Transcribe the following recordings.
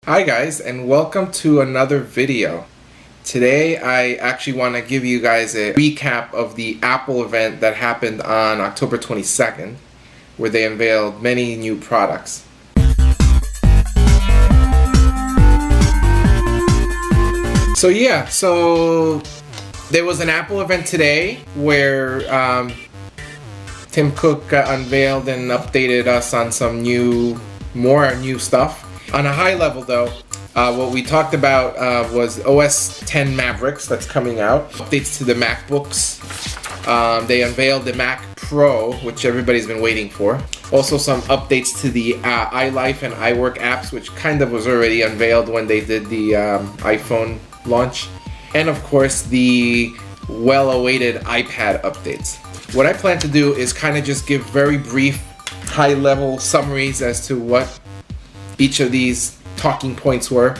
Hi guys, and welcome to another video. Today I actually want to give you guys a recap of the Apple event that happened on October 22nd, where they unveiled many new products. So there was an Apple event today where Tim Cook unveiled and updated us on some more new stuff. On a high level though, what we talked about was OS X Mavericks that's coming out. Updates to the MacBooks. They unveiled the Mac Pro, which everybody's been waiting for. Also some updates to the iLife and iWork apps, which kind of was already unveiled when they did the iPhone launch. And of course the well-awaited iPad updates. What I plan to do is kind of just give very brief, high-level summaries as to what each of these talking points were,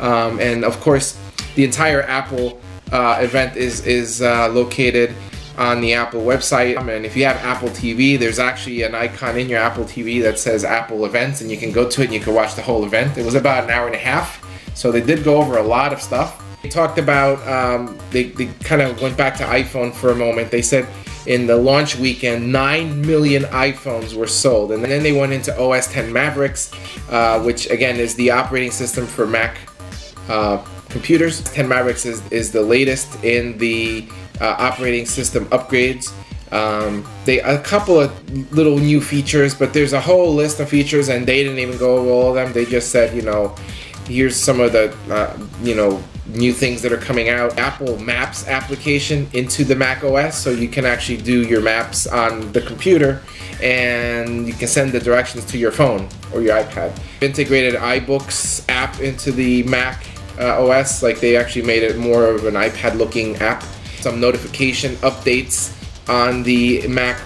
and of course the entire Apple event is located on the Apple website. And if you have Apple TV, there's actually an icon in your Apple TV that says Apple Events, and you can go to it and you can watch the whole event. It was about an hour and a half, so they did go over a lot of stuff. They talked about, they kind of went back to iPhone for a moment. They said in the launch weekend, 9 million iPhones were sold. And then they went into OS X Mavericks, which again is the operating system for Mac computers. OS X Mavericks is the latest in the operating system upgrades. A couple of little new features, but there's a whole list of features and they didn't even go over all of them. They just said, here's some of the, new things that are coming out. Apple Maps application into the Mac OS, so you can actually do your maps on the computer and you can send the directions to your phone or your iPad. Integrated iBooks app into the Mac OS, like they actually made it more of an iPad looking app. Some notification updates on the Mac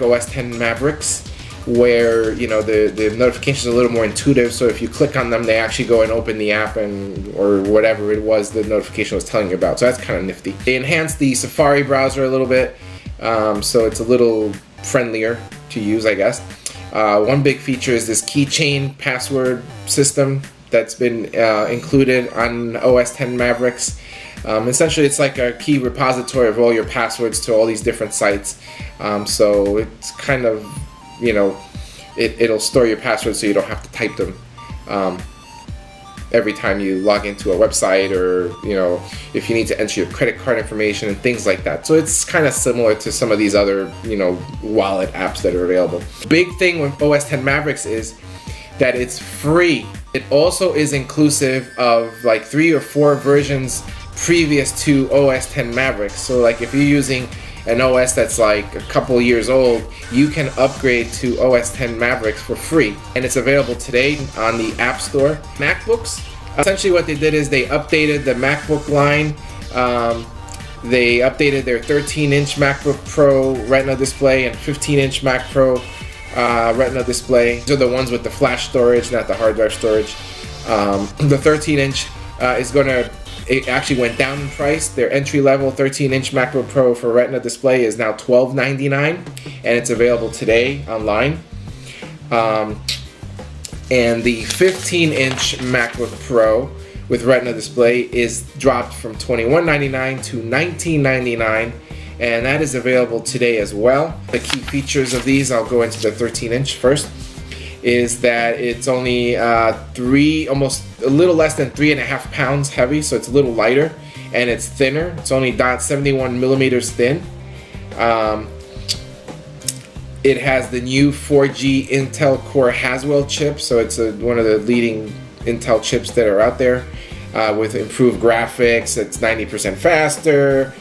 OS X Mavericks, where the notifications are a little more intuitive, so if you click on them they actually go and open the app or whatever it was the notification was telling you about, so that's kind of nifty. They enhanced the Safari browser a little bit, so it's a little friendlier to use, I guess. One big feature is this keychain password system that's been included on OS X Mavericks. Essentially it's like a key repository of all your passwords to all these different sites, so it's kind of it'll store your passwords so you don't have to type them every time you log into a website, or if you need to enter your credit card information and things like that. So it's kind of similar to some of these other wallet apps that are available. Big thing with OS X Mavericks is that it's free. It also is inclusive of like 3 or 4 versions previous to OS X Mavericks. So like if you're using an OS that's like a couple years old, you can upgrade to OS X Mavericks for free, and it's available today on the App Store. MacBooks, essentially what they did is they updated the MacBook line. They updated their 13-inch MacBook Pro Retina display and 15-inch Mac Pro Retina display. These are the ones with the flash storage, not the hard drive storage. The 13-inch it actually went down in price. Their entry-level 13-inch MacBook Pro for Retina display is now $12.99, and it's available today online. And the 15-inch MacBook Pro with Retina display is dropped from $21.99 to $19.99, and that is available today as well. The key features of these, I'll go into the 13-inch first, is that it's only almost a little less than 3.5 pounds heavy, so it's a little lighter, and it's thinner. It's only 71 millimeters thin. It has the new 4G Intel Core Haswell chip, so it's one of the leading Intel chips that are out there, with improved graphics. It's 90% faster.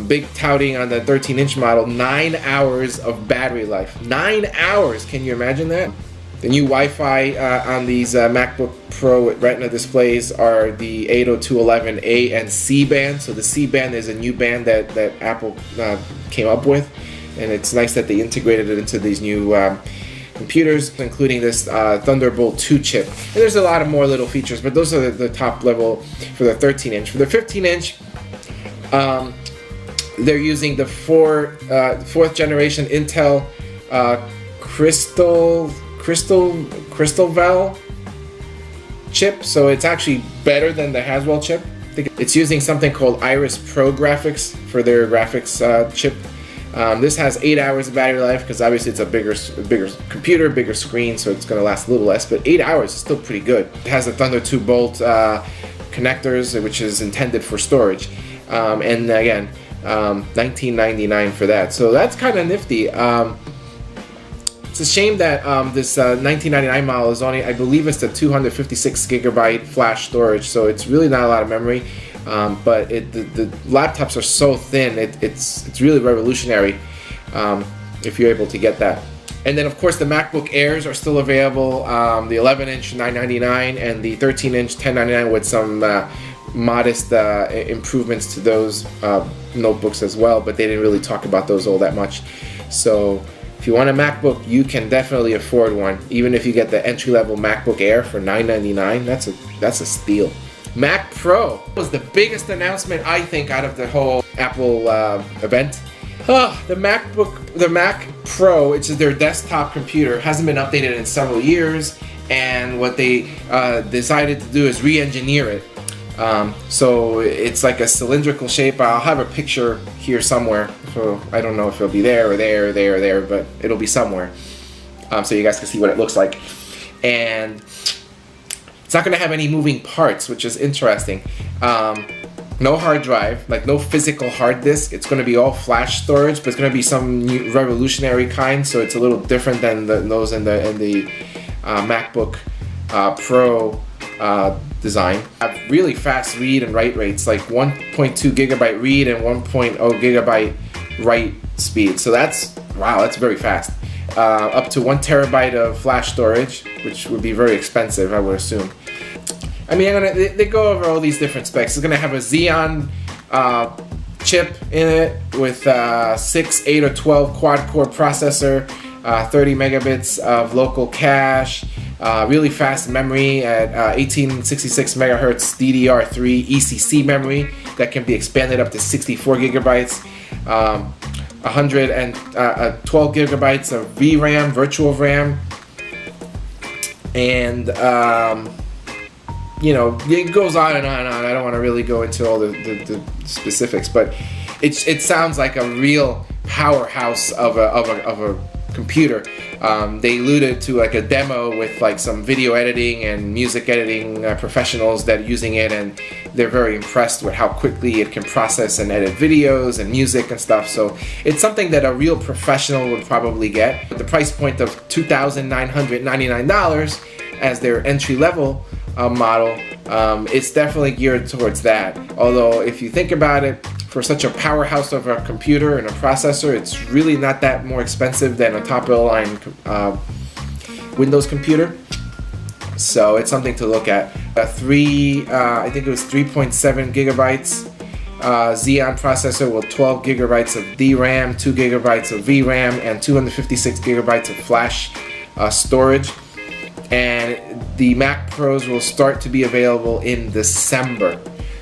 Big touting on the 13-inch model, 9 hours of battery life. 9 hours, can you imagine that? The new Wi-Fi on these MacBook Pro with Retina displays are the 802.11a and C band. So the C band is a new band that Apple came up with, and it's nice that they integrated it into these new computers, including this Thunderbolt 2 chip. And there's a lot of more little features, but those are the top level for the 13-inch. For the 15-inch, they're using the fourth generation Intel Crystal Val chip, so it's actually better than the Haswell chip. It's using something called Iris Pro graphics for their graphics chip. This has 8 hours of battery life because obviously it's a bigger computer, bigger screen, so it's going to last a little less, but 8 hours is still pretty good. It has a Thunder 2 bolt connectors, which is intended for storage, and again, $19.99 for that, so that's kind of nifty. It's a shame that this $19.99 model is only, I believe it's the 256 gigabyte flash storage, so it's really not a lot of memory. But the laptops are so thin, it's really revolutionary if you're able to get that. And then of course the MacBook Airs are still available, the 11-inch $999 and the 13-inch $1099 with some modest improvements to those notebooks as well, but they didn't really talk about those all that much. So if you want a MacBook, you can definitely afford one. Even if you get the entry-level MacBook Air for $999, that's a steal. Mac Pro was the biggest announcement, I think, out of the whole Apple event. The Mac Pro, which is their desktop computer, hasn't been updated in several years, and what they decided to do is re-engineer it. So it's like a cylindrical shape. I'll have a picture here somewhere, so I don't know if it'll be there or there or there or there, but it'll be somewhere, so you guys can see what it looks like. And it's not going to have any moving parts, which is interesting. No hard drive, like no physical hard disk. It's going to be all flash storage, but it's going to be some new revolutionary kind, so it's a little different than those in the MacBook Pro design. Have really fast read and write rates, like 1.2 gigabyte read and 1.0 gigabyte write speed. So that's, wow, that's very fast. Up to 1 terabyte of flash storage, which would be very expensive, I would assume. I mean, they go over all these different specs. It's going to have a Xeon chip in it with 6, 8, or 12 quad-core processor, 30 megabits of local cache, really fast memory at 1866 megahertz DDR3 ECC memory that can be expanded up to 64 gigabytes. 112 gigabytes of VRAM, virtual RAM, and you know, it goes on and on and on. I don't want to really go into all the specifics, but it sounds like a real powerhouse of a computer. They alluded to like a demo with like some video editing and music editing professionals that are using it, and they're very impressed with how quickly it can process and edit videos and music and stuff. So it's something that a real professional would probably get. The price point of $2,999 as their entry-level model, it's definitely geared towards that. Although if you think about it, for such a powerhouse of a computer and a processor, it's really not that more expensive than a top-of-the-line Windows computer. So it's something to look at. I think it was 3.7 gigabytes Xeon processor with 12 gigabytes of DRAM, 2 gigabytes of VRAM, and 256 gigabytes of flash storage. And the Mac Pros will start to be available in December.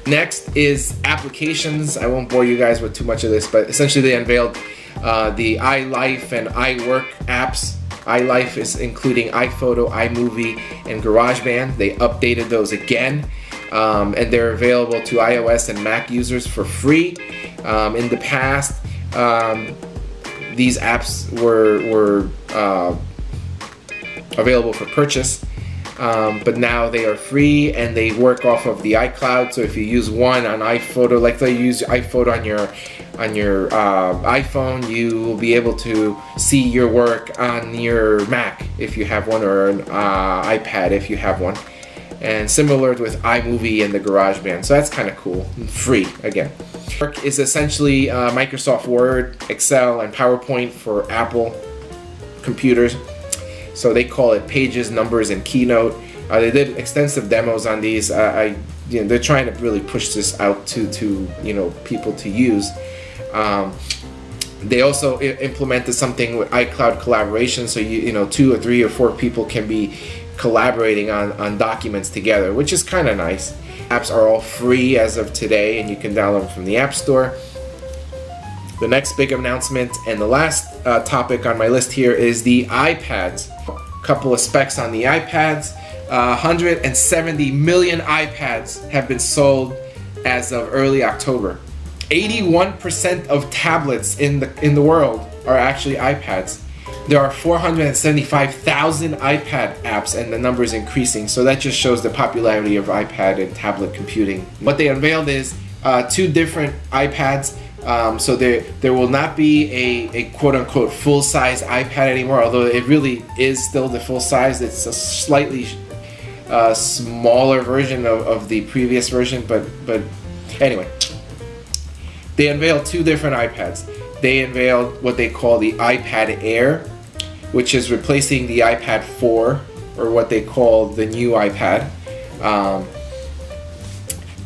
Next is applications. I won't bore you guys with too much of this, but essentially they unveiled the iLife and iWork apps. iLife is including iPhoto, iMovie, and GarageBand. They updated those again, and they're available to iOS and Mac users for free. In the past, these apps were available for purchase. But now they are free and they work off of the iCloud. So if you use one on iPhoto, like they use iPhoto on your iPhone, you will be able to see your work on your Mac if you have one, or an iPad if you have one. And similar with iMovie and the GarageBand. So that's kind of cool. Free again. Work is essentially Microsoft Word, Excel, and PowerPoint for Apple computers. So they call it Pages, Numbers, and Keynote. They did extensive demos on these. They're trying to really push this out to people to use. They also implemented something with iCloud collaboration, so 2 or 3 or 4 people can be collaborating on documents together, which is kind of nice. Apps are all free as of today, and you can download them from the App Store. The next big announcement and the last topic on my list here is the iPads. A couple of specs on the iPads. 170 million iPads have been sold as of early October. 81% of tablets in the world are actually iPads. There are 475,000 iPad apps, and the number is increasing. So that just shows the popularity of iPad and tablet computing. What they unveiled is 2 different iPads. So there will not be a quote-unquote full-size iPad anymore, although it really is still the full size. It's a slightly smaller version of the previous version, but anyway. They unveiled 2 different iPads. They unveiled what they call the iPad Air, which is replacing the iPad 4, or what they call the new iPad.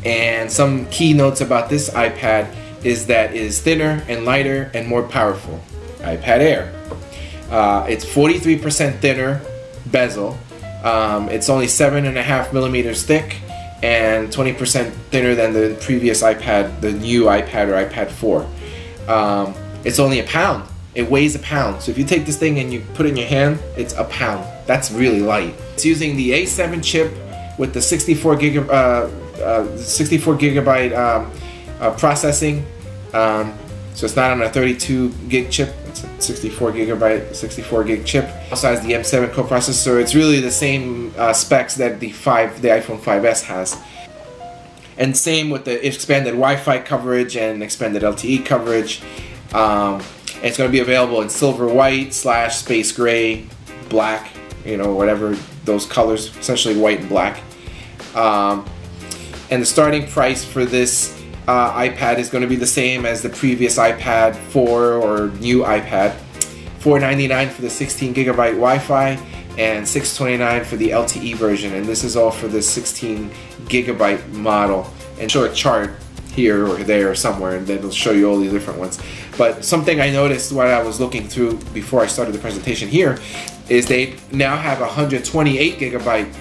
And some key notes about this iPad is that it is thinner and lighter and more powerful. iPad Air. It's 43% thinner bezel. It's only 7.5 millimeters thick and 20% thinner than the previous iPad, the new iPad or iPad 4. It's only a pound. It weighs a pound. So if you take this thing and you put it in your hand, it's a pound. That's really light. It's using the A7 chip with the 64 gigabyte processing. So it's not on a 32 gig chip. It's a 64 gig chip. Also has the M7 coprocessor. It's really the same specs that the iPhone 5S has. And same with the expanded Wi-Fi coverage and expanded LTE coverage. And it's going to be available in silver white / space gray, black, whatever those colors, essentially white and black. And the starting price for this iPad is going to be the same as the previous iPad 4 or new iPad. $499 for the 16 gigabyte Wi-Fi and $629 for the LTE version. And this is all for the 16 gigabyte model. And show a chart here or there or somewhere, and then it'll show you all the different ones. But something I noticed while I was looking through before I started the presentation here is they now have a 128 gigabyte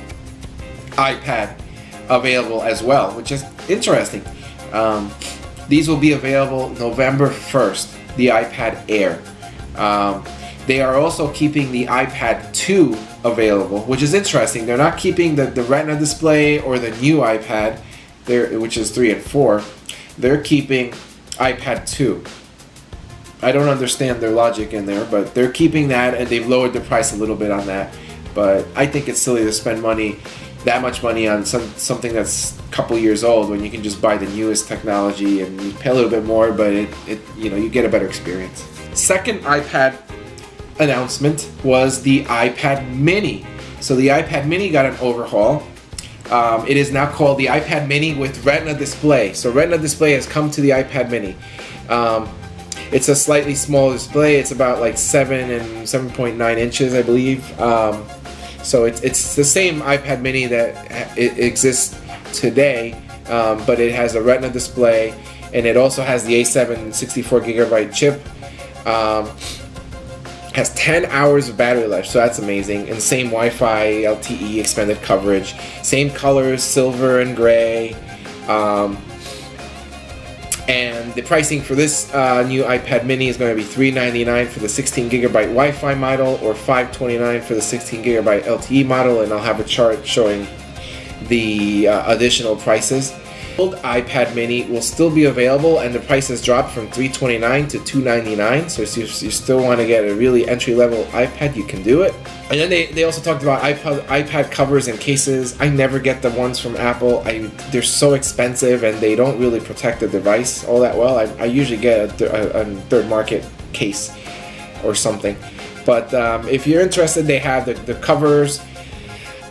iPad available as well, which is interesting. These will be available November 1st, the iPad Air. They are also keeping the iPad 2 available, which is interesting. They're not keeping the Retina display or the new iPad, which is 3 and 4. They're keeping iPad 2. I don't understand their logic in there, but they're keeping that, and they've lowered the price a little bit on that. But I think it's silly to spend that much money on something that's a couple years old when you can just buy the newest technology and you pay a little bit more, but you get a better experience. Second iPad announcement was the iPad Mini. So the iPad Mini got an overhaul. It is now called the iPad Mini with Retina display. So Retina display has come to the iPad Mini. It's a slightly smaller display. It's about like 7 and 7.9 inches, I believe. So it's the same iPad Mini that it exists today, but it has a Retina display, and it also has the A7 64 gigabyte chip. Has 10 hours of battery life, so that's amazing. And same Wi-Fi, LTE, expanded coverage. Same colors, silver and gray. And the pricing for this new iPad Mini is going to be $399 for the 16 gigabyte Wi-Fi model, or $529 for the 16 gigabyte LTE model. And I'll have a chart showing the additional prices. Old iPad Mini will still be available, and the price has dropped from $329 to $299. So if you still want to get a really entry-level iPad, you can do it. And then they also talked about iPad covers and cases. I never get the ones from Apple. They're so expensive, and they don't really protect the device all that well. I usually get a third market case or something. But if you're interested, they have the covers.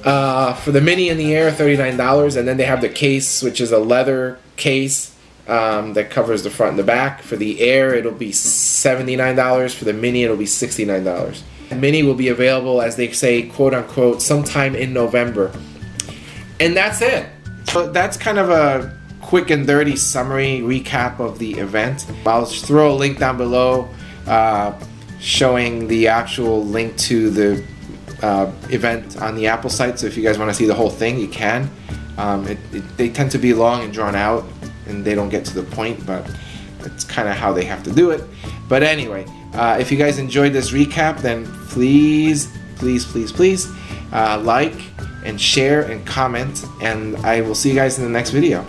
For the Mini and the Air, $39, and then they have the case, which is a leather case that covers the front and the back. For the Air, it'll be $79. For the Mini, it'll be $69. The Mini will be available, as they say, quote unquote, sometime in November. And that's it. So that's kind of a quick and dirty summary recap of the event. I'll just throw a link down below showing the actual link to the event on the Apple site, so if you guys want to see the whole thing, you can. They tend to be long and drawn out, and they don't get to the point, but it's kind of how they have to do it. But anyway, if you guys enjoyed this recap, then please like, and share and comment, and I will see you guys in the next video.